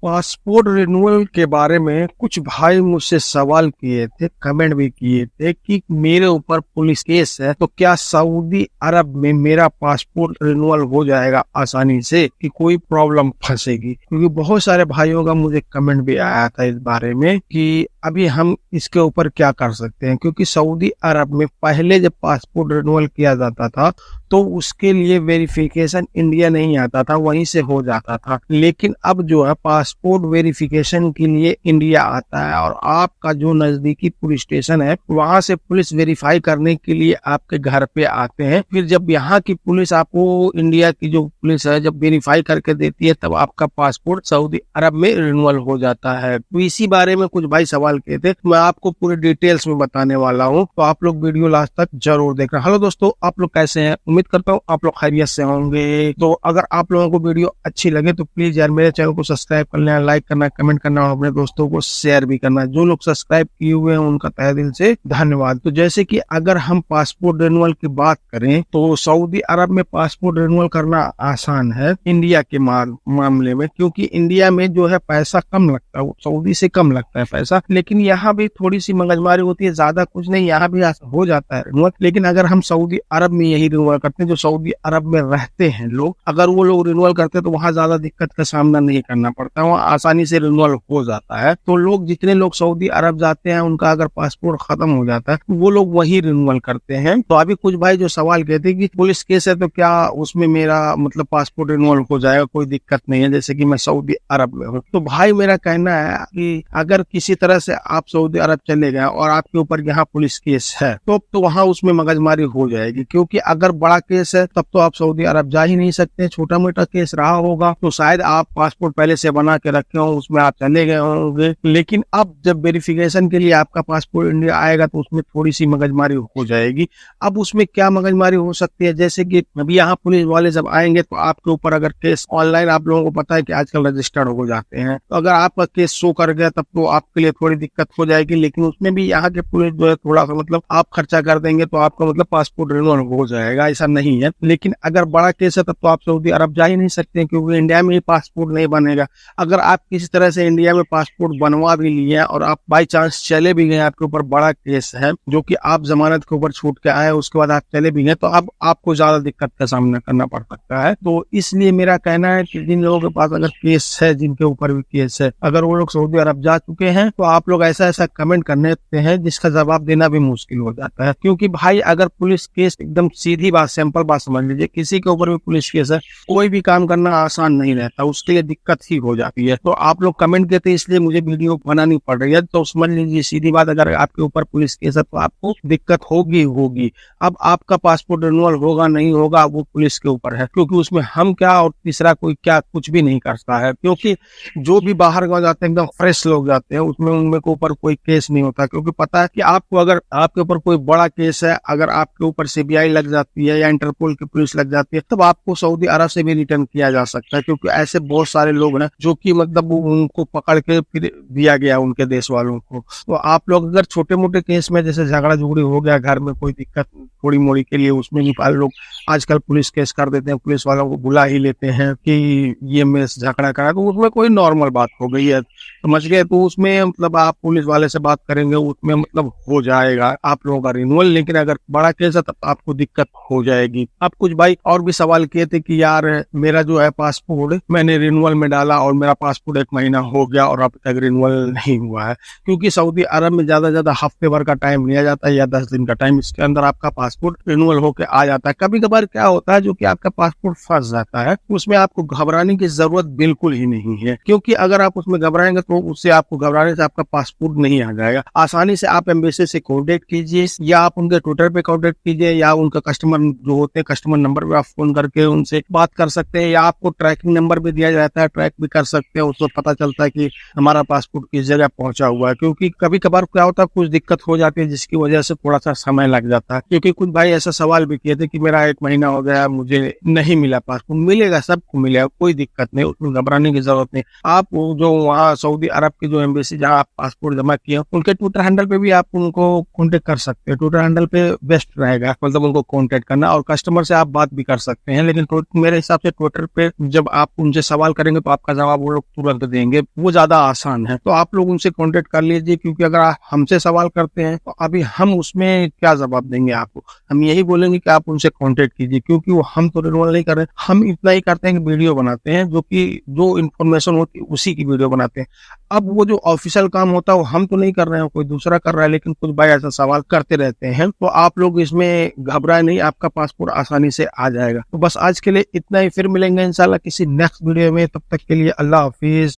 Passport renewal के बारे में कुछ भाई मुझसे सवाल किए थे, कमेंट भी किए थे कि मेरे ऊपर पुलिस केस है तो क्या सऊदी अरब में मेरा पासपोर्ट रिन्यूअल हो जाएगा आसानी से कि कोई प्रॉब्लम फंसेगी। क्योंकि बहुत सारे भाइयों का मुझे कमेंट भी आया था इस बारे में कि अभी हम इसके ऊपर क्या कर सकते हैं। क्योंकि सऊदी अरब में पहले जब पासपोर्ट रिन्यूअल किया जाता था तो उसके लिए वेरिफिकेशन इंडिया नहीं आता था, वहीं से हो जाता था। लेकिन अब जो है पासपोर्ट वेरिफिकेशन के लिए इंडिया आता है और आपका जो नजदीकी पुलिस स्टेशन है वहां से पुलिस वेरीफाई करने के लिए आपके घर पे आते हैं। फिर जब यहाँ की पुलिस आपको, इंडिया की जो पुलिस है, जब वेरीफाई करके देती है तब आपका पासपोर्ट सऊदी अरब में रिन्यूअल हो जाता है। तो इसी बारे में कुछ भाई सवाल किए थे, मैं आपको पूरे डिटेल्स में बताने वाला हूँ, तो आप लोग वीडियो लास्ट तक जरूर देखना। हेलो दोस्तों, आप लोग कैसे हैं? उम्मीद करता हूँ आप लोग खैरियत से होंगे। तो अगर आप लोगों को वीडियो अच्छी लगे तो प्लीज यार मेरे चैनल को सब्सक्राइब कर लेना, लाइक करना, कमेंट करना और अपने दोस्तों को शेयर भी करना। जो लोग सब्सक्राइब किए हुए हैं उनका तहे दिल से धन्यवाद। तो जैसे कि अगर हम पासपोर्ट रिन्यूअल की बात करें तो सऊदी अरब में पासपोर्ट रिन्यूअल करना आसान है इंडिया के मामले में, क्योंकि इंडिया में जो है पैसा कम लगता है, सऊदी से कम लगता है पैसा। लेकिन यहाँ भी थोड़ी सी मगजमारी होती है, ज्यादा कुछ नहीं, यहाँ भी हो जाता है रिन्यूअल। लेकिन अगर हम सऊदी अरब में यही रिन्यूअल करते हैं, जो सऊदी अरब में रहते हैं लोग, अगर वो लोग रिन्यूअल करते हैं तो वहाँ ज्यादा दिक्कत का सामना नहीं करना पड़ता, वहाँ आसानी से रिन्यूअल हो जाता है। तो लोग, जितने लोग सऊदी अरब जाते हैं उनका अगर पासपोर्ट खत्म हो जाता है वो लोग वही रिन्यूअल करते हैं। तो अभी कुछ भाई जो सवाल कहते हैं कि पुलिस केस है तो क्या उसमें मेरा मतलब पासपोर्ट रिन्यूअल हो जाएगा, कोई दिक्कत नहीं है जैसे कि मैं सऊदी अरब में हूँ। तो भाई मेरा कहना है कि अगर किसी तरह से आप सऊदी अरब चले गए और आपके ऊपर यहाँ पुलिस केस है तो वहाँ उसमें मगजमारी हो जाएगी। क्योंकि अगर बड़ा केस है तब तो आप सऊदी अरब जा ही नहीं सकते, छोटा मोटा केस रहा होगा तो शायद आप पासपोर्ट पहले से बना के रखे हो, उसमें आप चले गए होंगे। लेकिन अब जब वेरिफिकेशन के लिए आपका पासपोर्ट इंडिया आएगा तो उसमें थोड़ी सी मगजमारी हो जाएगी। अब उसमें क्या मगजमारी हो सकती है, जैसे कि अभी यहाँ पुलिस वाले जब आएंगे तो आपके ऊपर अगर केस ऑनलाइन, आप लोगों को पता है कि आजकल रजिस्टर्ड हो जाते हैं, तो अगर आपका केस शो कर गया तब तो आपके लिए थोड़ी दिक्कत हो जाएगी। लेकिन उसमें भी यहाँ के पुलिस जो है थोड़ा सा मतलब आप खर्चा कर देंगे तो आपका मतलब पासपोर्ट रिन्यूअल हो जाएगा, ऐसा नहीं है। लेकिन अगर बड़ा केस है तब तो आप सऊदी अरब जा ही नहीं सकते, क्योंकि इंडिया में ही पासपोर्ट नहीं बनेगा। अगर आप किसी तरह से इंडिया में पासपोर्ट बनवा भी लिए और आप बाई चांस चले भी गए, आपके ऊपर बड़ा केस है जो कि आप जमानत के ऊपर छूट के आए, उसके बाद आप चले भी गए, तो अब आपको ज्यादा दिक्कत का सामना करना पड़ सकता है। तो इसलिए मेरा कहना है कि जिन लोगों के पास अगर केस है, जिनके ऊपर भी केस है, अगर वो लोग सऊदी अरब जा चुके हैं तो आप लोग ऐसा ऐसा कमेंट करने लगते हैं जिसका जवाब देना भी मुश्किल हो जाता है। क्योंकि भाई अगर पुलिस केस, एकदम सीधी बात, सिंपल बात समझ लीजिए, किसी के ऊपर भी पुलिस केस है, कोई भी काम करना आसान नहीं रहता, उसके लिए दिक्कत ही हो जाती है। तो आप लोग कमेंट करते हैं इसलिए मुझे वीडियो बनानी पड़ रही है। तो समझ लीजिए सीधी बात, अगर आपके ऊपर पुलिस केस है तो आपको दिक्कत होगी। अब आपका पासपोर्ट रिन्यूअल होगा नहीं होगा वो पुलिस के ऊपर है, क्योंकि उसमें हम क्या और तीसरा कोई क्या कुछ भी नहीं करता है। क्योंकि जो भी बाहर गाँव जाते हैं एकदम फ्रेश लोग जाते हैं, उसमें उनमें के ऊपर कोई केस नहीं होता, क्योंकि पता है कि आपको अगर आपके ऊपर कोई बड़ा केस है, अगर आपके ऊपर सीबीआई लग जाती है या इंटरपोल की पुलिस लग जाती है, तब आपको सऊदी अरब से भी रिटर्न किया जा सकता है। क्योंकि ऐसे बहुत सारे लोग हैं जो कि मतलब उनको पकड़ के फिर दिया गया उनके देश वालों को। तो आप लोग अगर छोटे मोटे केस में, जैसे झगड़ा झुगड़ी हो गया घर में, कोई दिक्कत थोड़ी मोड़ी के लिए, उसमें भी लोग आजकल पुलिस केस कर देते हैं, पुलिस वालों को बुला ही लेते हैं कि ये मैं झगड़ा करा, तो उसमें कोई नॉर्मल बात हो गई है, समझ गए। तो उसमें मतलब आप पुलिस वाले से बात करेंगे, उसमें मतलब हो जाएगा आप लोगों का रिन्यूअल। लेकिन अगर बड़ा केस है तब आपको दिक्कत हो जाएगी। अब कुछ भाई और भी सवाल किए थे कि यार मेरा जो है पासपोर्ट मैंने रिन्यूअल में डाला और मेरा पासपोर्ट 1 महीना हो गया और अब तक रिन्यूअल नहीं हुआ है। क्योंकि सऊदी अरब में ज्यादा ज्यादा हफ्ते भर का टाइम लिया जाता है या 10 दिन का टाइम, इसके अंदर आपका पासपोर्ट रिन्यूअल होकर आ जाता है। कभी कभार क्या होता है, जो कि आपका पासपोर्ट फंस जाता है, उसमें आपको घबराने की जरूरत बिल्कुल ही नहीं है। क्योंकि अगर आप उसमें घबराएंगे तो उससे आपको घबराने से आपका पासपोर्ट नहीं आ जाएगा। आसानी से आप एम्बेसी से कॉन्टेक्ट कीजिए, या आप उनके ट्विटर पे कॉन्टेक्ट कीजिए, या उनका कस्टमर जो होते हैं, कस्टमर नंबर पे आप फोन करके उनसे बात कर सकते हैं, या आपको ट्रैकिंग नंबर भी दिया जाता है, ट्रैक भी कर सकते हैं, उसको पता चलता है कि हमारा पासपोर्ट किस जगह पहुंचा हुआ है। क्योंकि कभी कभार क्या होता है, कुछ दिक्कत हो जाती है जिसकी वजह से थोड़ा सा समय लग जाता है। क्योंकि कुछ भाई ऐसा सवाल भी किए थे कि मेरा 1 महीना हो गया, मुझे नहीं मिला पासपोर्ट। मिलेगा, सबको मिलेगा, कोई दिक्कत नहीं, उसमें घबराने की जरूरत नहीं। आप जो वहाँ सऊदी अरब की जो एम्बेसी जहाँ आप पासपोर्ट जमा किए, उनके ट्विटर हैंडल पे भी आप उनको कॉन्टेक्ट कर सकते हैं। ट्विटर हैंडल पे बेस्ट रहेगा, मतलब उनको कॉन्टेक्ट करना, और कस्टमर से आप बात भी कर सकते हैं। लेकिन मेरे हिसाब से ट्विटर पे जब आप उनसे सवाल करेंगे तो आपका जवाब वो लोग तुरंत देंगे, वो ज्यादा आसान है। तो आप लोग उनसे कॉन्टेक्ट कर लीजिए, क्योंकि अगर आप हमसे सवाल करते हैं तो अभी हम उसमें क्या जवाब देंगे आपको। हम यही बोलेंगे कि आप उनसे कॉन्टेक्ट कीजिए, क्योंकि वो हम तो रिन्यूअल नहीं कर रहे, हम इतना ही करते हैं कि वीडियो बनाते हैं, जो इन्फॉर्मेशन होती है उसी की वीडियो बनाते हैं। अब वो जो ऑफिशियल काम होता है वो हम तो नहीं कर रहे हैं, कोई दूसरा कर रहा है, लेकिन कुछ भाई ऐसा सवाल करते रहते हैं। तो आप लोग इसमें घबराए नहीं, आपका पासपोर्ट आसानी से आ जाएगा। तो बस आज के लिए इतना ही, फिर मिलेंगे इंशाल्लाह किसी नेक्स्ट वीडियो में। तब तक के लिए अल्लाह हाफिज।